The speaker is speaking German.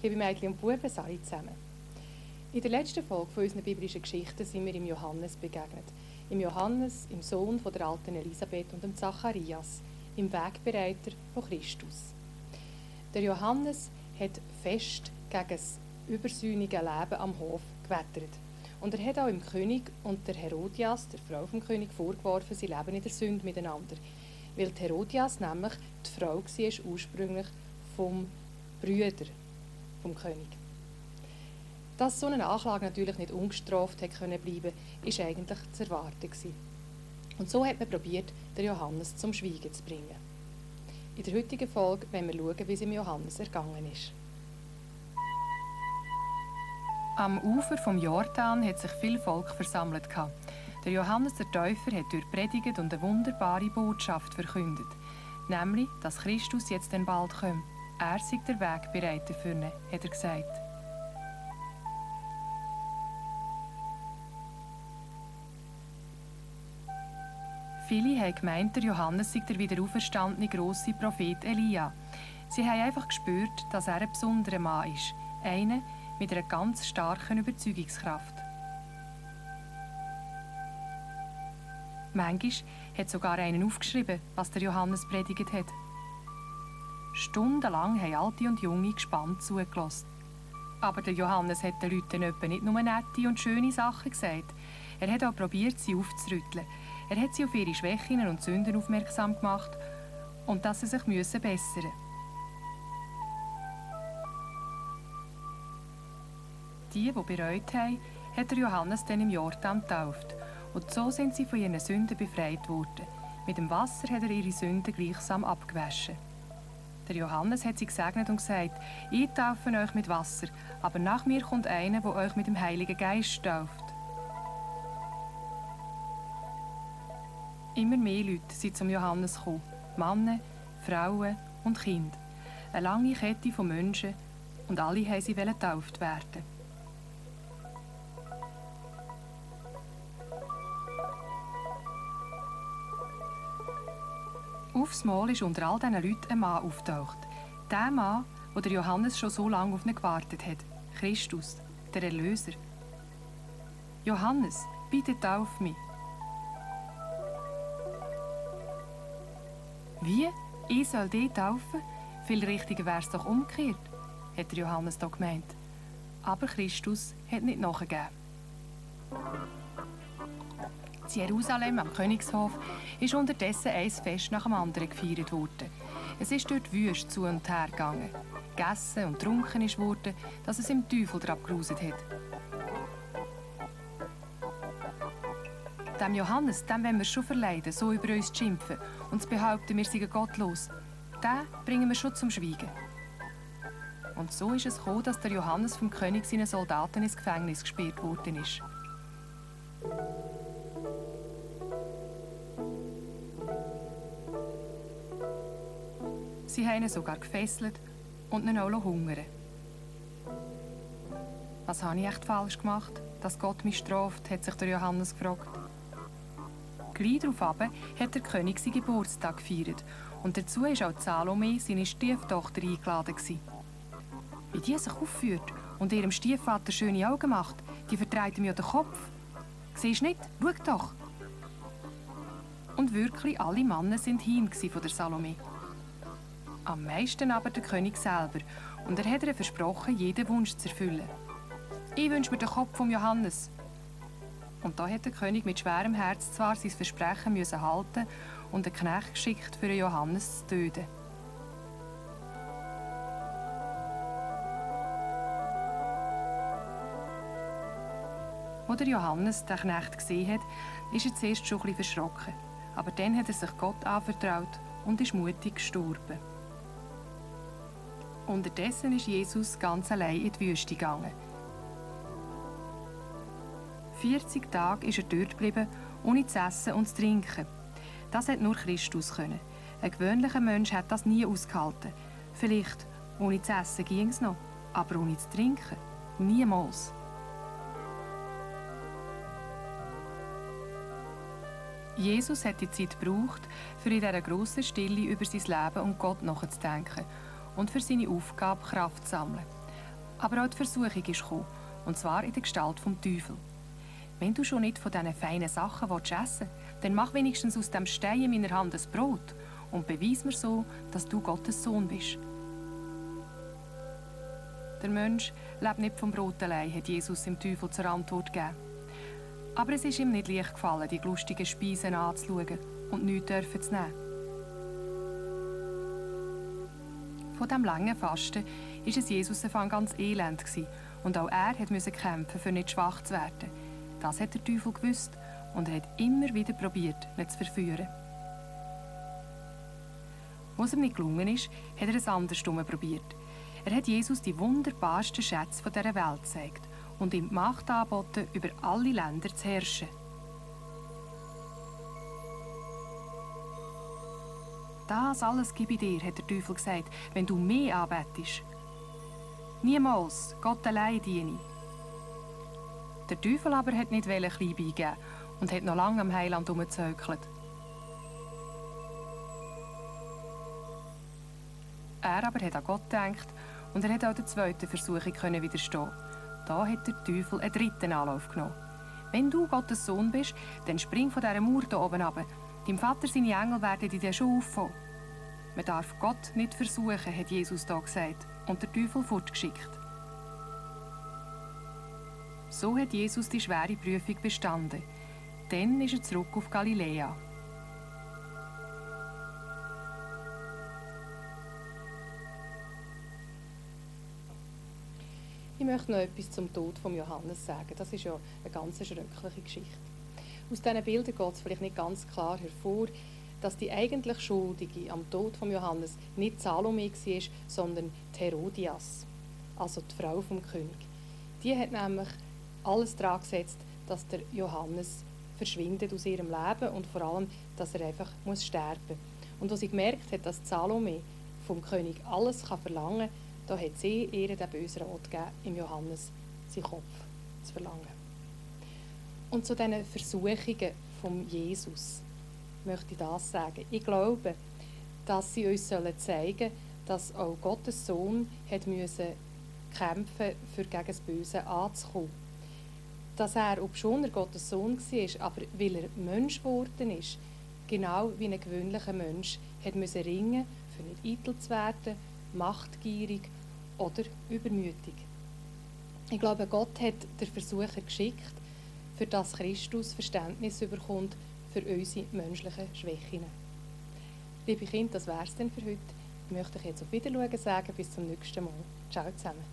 Liebe Mädchen und Buben, alle zusammen. In der letzten Folge von unseren biblischen Geschichten sind wir im Johannes begegnet. Im Johannes, im Sohn von der alten Elisabeth und dem Zacharias, im Wegbereiter von Christus. Der Johannes hat fest gegen das übersühnige Leben am Hof gewettert. Und er hat auch dem König und der Herodias, der Frau vom König, vorgeworfen, sie leben in der Sünde miteinander. Weil die Herodias nämlich die Frau war, ursprünglich vom Brüder vom König. Dass so eine Anklage natürlich nicht ungestraft hätte bleiben können, war eigentlich zu erwarten. Und so hat man probiert, den Johannes zum Schweigen zu bringen. In der heutigen Folge wollen wir schauen, wie es im Johannes ergangen ist. Am Ufer vom Jordan hat sich viel Volk versammelt. Der Johannes der Täufer hat durchpredigt und eine wunderbare Botschaft verkündet, nämlich, dass Christus jetzt dann bald kommt. Er sei der Wegbereiter für ihn, hat er gesagt. Viele haben gemeint, der Johannes sei der wiederauferstandene grosse Prophet Elia. Sie haben einfach gespürt, dass er ein besonderer Mann ist, einer mit einer ganz starken Überzeugungskraft. Manchmal hat sogar einen aufgeschrieben, was der Johannes predigt hat. Stundenlang haben Alte und Junge gespannt zugelassen. Aber der Johannes hat den Leuten etwa nicht nur nette und schöne Sachen gesagt. Er hat auch probiert, sie aufzurütteln. Er hat sie auf ihre Schwächen und Sünden aufmerksam gemacht und dass sie sich bessern müssen. Die bereut haben, hat der Johannes dann im Jordan getauft. Und so sind sie von ihren Sünden befreit worden. Mit dem Wasser hat er ihre Sünden gleichsam abgewaschen. Der Johannes hat sie gesegnet und gesagt, ich taufe euch mit Wasser, aber nach mir kommt einer, der euch mit dem Heiligen Geist tauft. Immer mehr Leute sind zum Johannes gekommen. Männer, Frauen und Kinder. Eine lange Kette von Menschen und alle wollten sie getauft werden. Aufs Mal ist unter all diesen Leuten ein Mann auftaucht. Der Mann, wo der Johannes schon so lange auf ihn gewartet hat. Christus, der Erlöser. Johannes, bitte tauf mich. Wie? Ich soll dich taufen? Viel richtiger wäre es doch umgekehrt, hat der Johannes da gemeint. Aber Christus hat nicht nachgegeben. In Jerusalem, am Königshof, ist unterdessen ein Fest nach dem anderen gefeiert worden. Es ist dort wüst zu und her gegangen. Gegessen und getrunken ist worden, dass es im Teufel drauf geruset hat. Dem Johannes, dem wollen wir schon verleiden, so über uns zu schimpfen und zu behaupten, wir seien gottlos. Den bringen wir schon zum Schweigen. Und so ist es gekommen, dass der Johannes vom König seinen Soldaten ins Gefängnis gesperrt worden ist. Sie haben ihn sogar gefesselt und ihn auch hungern. Was habe ich echt falsch gemacht, dass Gott mich straft, hat sich der Johannes gefragt. Gleich darauf hat der König seinen Geburtstag gefeiert und dazu war auch Salome, seine Stieftochter, eingeladen. Wie die sich aufführt und ihrem Stiefvater schöne Augen macht, die verdreht ihm ja den Kopf. Siehst du nicht? Schau doch! Und wirklich alle Männer waren hin von der Salome. Am meisten aber der König selber. Und er hat ihr versprochen, jeden Wunsch zu erfüllen. Ich wünsche mir den Kopf von Johannes. Und da hat der König mit schwerem Herz zwar sein Versprechen müssen halten und einen Knecht geschickt, für Johannes zu töten. Als der Johannes den Knecht gesehen hat, ist er zuerst schon ein bisschen verschrocken. Aber dann hat er sich Gott anvertraut und ist mutig gestorben. Unterdessen ist Jesus ganz allein in die Wüste gegangen. 40 Tage ist er dort geblieben, ohne zu essen und zu trinken. Das hat nur Christus können. Ein gewöhnlicher Mensch hat das nie ausgehalten. Vielleicht ohne zu essen ging es noch, aber ohne zu trinken niemals. Jesus hat die Zeit gebraucht, für in dieser grossen Stille über sein Leben und Gott nachzudenken und für seine Aufgabe Kraft zu sammeln. Aber auch die Versuchung ist gekommen, und zwar in der Gestalt vom Teufel. Wenn du schon nicht von diesen feinen Sachen essen willst, dann mach wenigstens aus dem Stein in meiner Hand ein Brot und beweis mir so, dass du Gottes Sohn bist. Der Mensch lebt nicht vom Brot allein, hat Jesus dem Teufel zur Antwort gegeben. Aber es ist ihm nicht leicht gefallen, die lustigen Speisen anzuschauen und nichts zu nehmen. Von diesem langen Fasten war es Jesus ganz elend und auch er musste kämpfen, für nicht schwach zu werden. Das hat der Teufel gewusst und er hat immer wieder probiert, ihn zu verführen. Was ihm nicht gelungen ist, hat er es andersrum probiert. Er hat Jesus die wunderbarsten Schätze dieser Welt gezeigt und ihm die Macht angeboten, über alle Länder zu herrschen. Das alles gebe ich dir, hat der Teufel gesagt, wenn du mich anbetest. Niemals, Gott allein diene ich. Der Teufel aber hat nicht klein beigeben und hat noch lange am Heiland herumgezöckelt. Er aber hat an Gott gedacht und er hat auch der zweiten Versuchung widerstehen. Da hat der Teufel einen dritten Anlauf genommen. Wenn du Gottes Sohn bist, dann spring von dieser Mauer hier oben runter. Dein Vater, seine Engel werden dich dann schon auffangen. Man darf Gott nicht versuchen, hat Jesus da gesagt und der Teufel fortgeschickt. So hat Jesus die schwere Prüfung bestanden. Dann ist er zurück auf Galiläa. Ich möchte noch etwas zum Tod von Johannes sagen. Das ist ja eine ganz schreckliche Geschichte. Aus diesen Bildern geht es vielleicht nicht ganz klar hervor, dass die eigentlich Schuldige am Tod von Johannes nicht Salome war, sondern die Herodias, also die Frau vom König. Die hat nämlich alles daran gesetzt, dass der Johannes verschwindet aus ihrem Leben und vor allem, dass er einfach sterben muss. Und als sie gemerkt hat, dass Salome vom König alles verlangen kann, da hat sie ihr den bösen Rat gegeben, im Johannes seinen Kopf zu verlangen. Und zu diesen Versuchungen von Jesus möchte ich das sagen. Ich glaube, dass sie uns zeigen sollen, dass auch Gottes Sohn kämpfen musste, für gegen das Böse anzukommen. Dass er, obschon er Gottes Sohn war, aber weil er Mensch geworden ist, genau wie ein gewöhnlicher Mensch, hat müssen ringen, für nicht eitel zu werden, machtgierig oder übermütig. Ich glaube, Gott hat den Versucher geschickt, für das Christus Verständnis bekommt für unsere menschlichen Schwächen. Liebe Kinder, das wäre es dann für heute. Ich möchte euch jetzt auf Wiedersehen sagen. Bis zum nächsten Mal. Ciao zusammen.